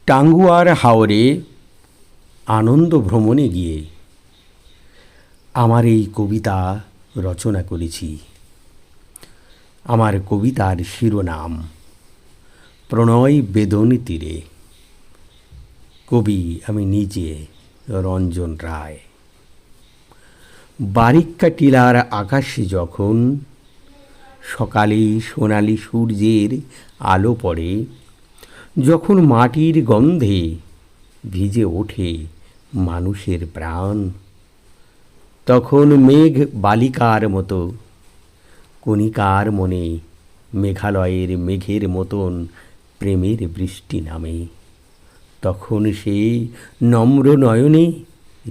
টাঙ্গুয়ার হাওরে আনন্দ ভ্রমণে গিয়ে আমার এই কবিতা রচনা করেছি। আমার কবিতার শিরোনাম প্রণয় বেদনী তীরে। কবি আমি নিজে, রঞ্জন রায়। বারিক্কা টিলার আকাশে যখন সকালে সোনালি সূর্যের আলো পড়ে, যখন মাটির গন্ধে ভিজে ওঠে মানুষের প্রাণ, তখন মেঘ বালিকার মতো কণিকার মনে মেঘালয়ের মেঘের মতন প্রেমের বৃষ্টি নামে। তখন সে নম্র নয়নে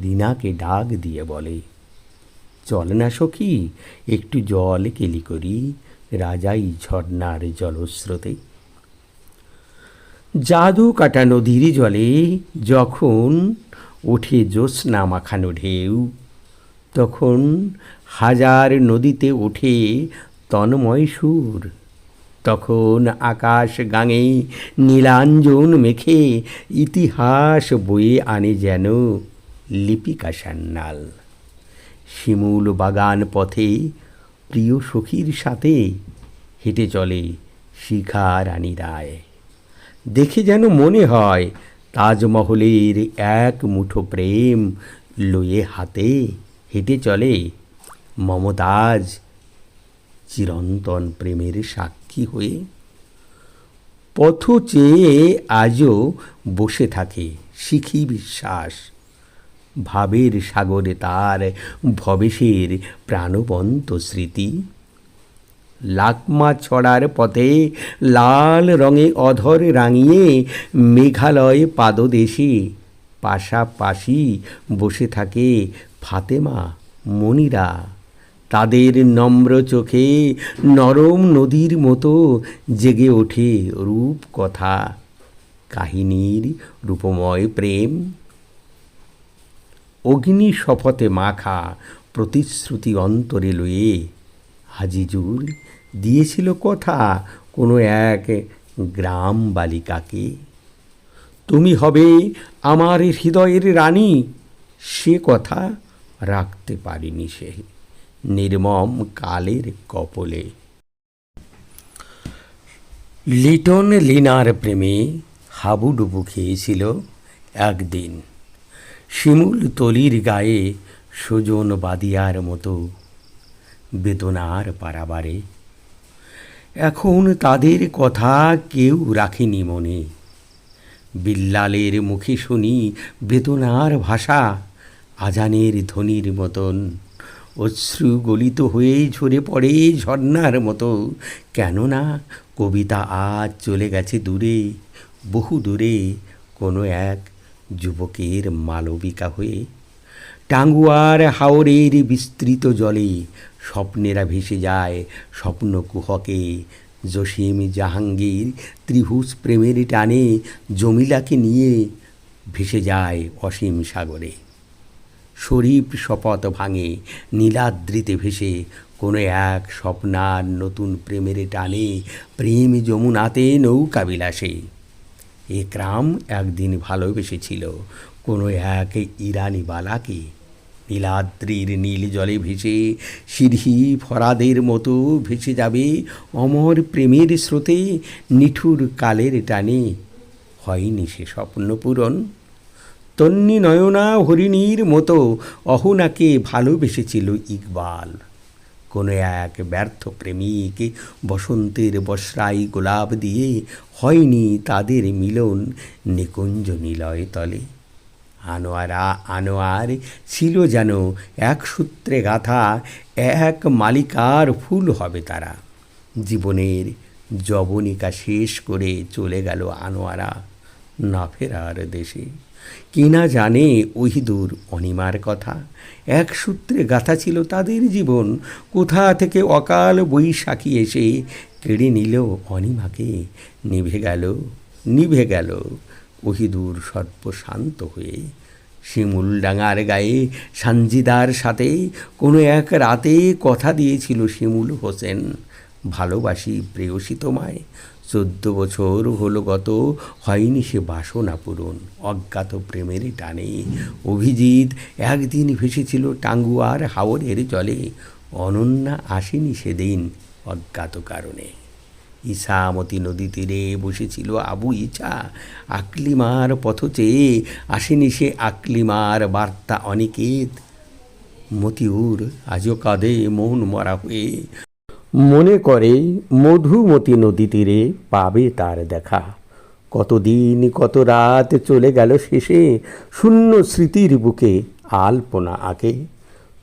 রিনাকে ডাক দিয়ে বলে, চল না সখী একটু জল কেলি করি রাজাই ঝর্ণার জলস্রোতে। জাদু কাটা নদীর জলে যখন ওঠে জ্যোৎস্না মাখানো ঢেউ, তখন হাজার নদীতে ওঠে তন্ময় সুর। তখন আকাশ গাঙে নীলাঞ্জন মেখে ইতিহাস বয়ে আনে যেন লিপিকা সান্যাল। শিমুল বাগান পথে প্রিয় সখীর সাথে হেঁটে চলে শিখা রানী রায়। দেখে যেন মনে হয় তাজমহলের এক মুঠো প্রেম লয়ে হাতে হেঁটে চলে মমতাজ, চিরন্তন প্রেমের সাক্ষী হয়ে। পথ চেয়ে আজও বসে থাকে শিখি বিশ্বাস, ভাবের সাগরে তার ভবেশের প্রাণবন্ত স্মৃতি। লাকমা ছড়ার পথে লাল রঙে অধর রাঙিয়ে মেঘালয় পাদদেশে পাশাপাশি বসে থাকে ফাতেমা, মনিরা। তাদের নম্র চোখে নরম নদীর মতো জেগে ওঠে রূপ কথা, কাহিনীর রূপময় প্রেম। অগ্নি শপথে মাখা প্রতিশ্রুতি অন্তরে লয়ে আজিজুর দিয়েছিল কথা কোনো এক গ্রাম বালিকাকে, তুমি হবে আমার হৃদয়ের রানী। সে কথা রাখতে পারিনি সে নির্মম কালের কপলে। লিটন লিনার প্রেমে হাবুডুবু খেয়েছিল একদিন শিমুল তলির গায়ে সুজন বাদিয়ার মতো বেদনার পারাবারে। এখন তাদের কথা কেউ রাখেনি মনে। বিল্লালের মুখে শুনি বেদনার ভাষা, আজানের ধ্বনির মতন অশ্রু গলিত হয়ে ঝরে পড়ে ঝর্ণার মতো। কেননা কবিতা আজ চলে গেছে দূরে, বহু দূরে, কোনো এক যুবকের মালবিকা হয়ে। টাঙ্গুয়ার হাওরের বিস্তৃত জলে স্বপ্নেরা ভেসে যায় স্বপ্ন কুহকে। জসিম জাহাঙ্গীর ত্রিভুজ প্রেমের টানে জমিলাকে নিয়ে ভেসে যায় অসীম সাগরে। শরীফ শপথ ভাঙে নীলাদ্রিতে ভেসে কোনো এক স্বপ্নার নতুন প্রেমের টানে প্রেম যমুনাতে নৌকা বিলাসে। একরাম একদিন ভালোবেসেছিল কোনো এক ইরানি বালাকে। নীলাদ্রির নীল জলে ভেসে সিরহি ফরাদের মতো ভেসে যাবে অমর প্রেমের স্রোতে। নিঠুর কালের টানে হয়নি সে স্বপ্ন পূরণ। তন্নি নয়না হরিণীর মতো অহনাকে ভালোবেসেছিল ইকবাল। কোনো এক ব্যর্থ প্রেমিক বসন্তের বসরাই গোলাপ দিয়ে হয়নি তাদের মিলন নিকুঞ্জ নিলয় তলে। আনোয়ারা আনোয়ার ছিল যেন এক সূত্রে গাথা, এক মালিকার ফুল হবে তারা। জীবনের যবনিকা শেষ করে চলে গেল আনোয়ারা না ফেরার দেশে। কিনা জানে ওহিদুর অনিমার কথা, এক সূত্রে গাথা ছিল তাদের জীবন। কোথা থেকে অকাল বৈশাখী এসে কেড়ে নিল অনিমাকে। নিভে গেল ওহিদুর সর্বশান্ত হয়ে। শিমুলডাঙার গায়ে সানজিদার সাথে কোনো এক রাতে কথা দিয়েছিল শিমুল হোসেন, ভালোবাসি প্রেয়সী তোমায়, 14 বছর হলো গত, হয়নি সে বাসনা পূরণ। অজ্ঞাত প্রেমের টানে অভিজিৎ একদিন ভেসেছিল টাঙ্গুয়ার হাওরের জলে। অনন্যা আসেনি সেদিন অজ্ঞাত কারণে। ইছামতি নদী তীরে বসেছিল আবু ইছা, আকলিমার পথ চেয়ে আসেনি সে আকলিমার বার্তা অনিকেত। মতিউর আজও কাঁদে মন মরা হয়ে, মনে করে মধুমতি নদী তীরে পাবে তার দেখা। কতদিন কত রাত চলে গেল শেষে, শূন্য স্মৃতির বুকে আলপনা আঁকে।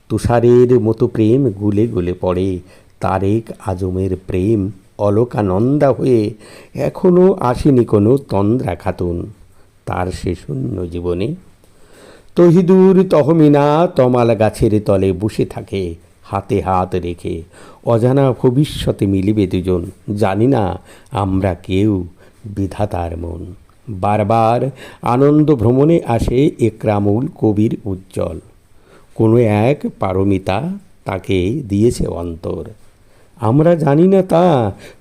তুষারের মতো প্রেম গুলে গুলে পড়ে, তারেক আজমের প্রেম অলকানন্দা হয়ে। এখনও আসেনি কোনো তন্দ্রা খাতুন তার সে শূন্য জীবনে। তহিদুর তহমিনা তমাল গাছের তলে বসে থাকে হাতে হাত রেখে। অজানা ভবিষ্যতে মিলিবে দুজন, জানি না আমরা কেউ বিধাতার মন। বারবার আনন্দ ভ্রমণে আসে একরামুল কবির উজ্জ্বল। কোনো এক পারমিতা তাকে দিয়েছে অন্তর। আমরা জানি না তা,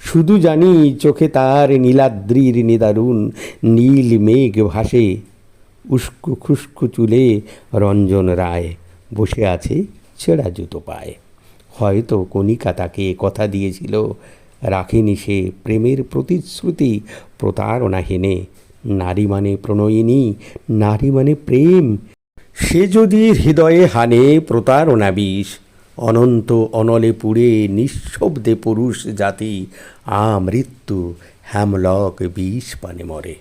শুধু জানি চোখে তার নীলাদ্রির নিদারুণ নীল মেঘ ভাসে। উস্কো খুস্কো চুলে রঞ্জন রায় বসে আছে ছেঁড়া জুতো পায়। হয়তো কণিকা তাকে কথা দিয়েছিল, রাখেনি সে প্রেমের প্রতিশ্রুতি প্রতারণা হেনে। নারী মানে প্রণয়িনী, নারী মানে প্রেম। সে যদি হৃদয়ে হানে প্রতারণা বিষ, অনন্ত অনলে পুড়ে নিঃশব্দে পুরুষ জাতি আমৃত্যু হ্যামলক বিষ পানে মরে।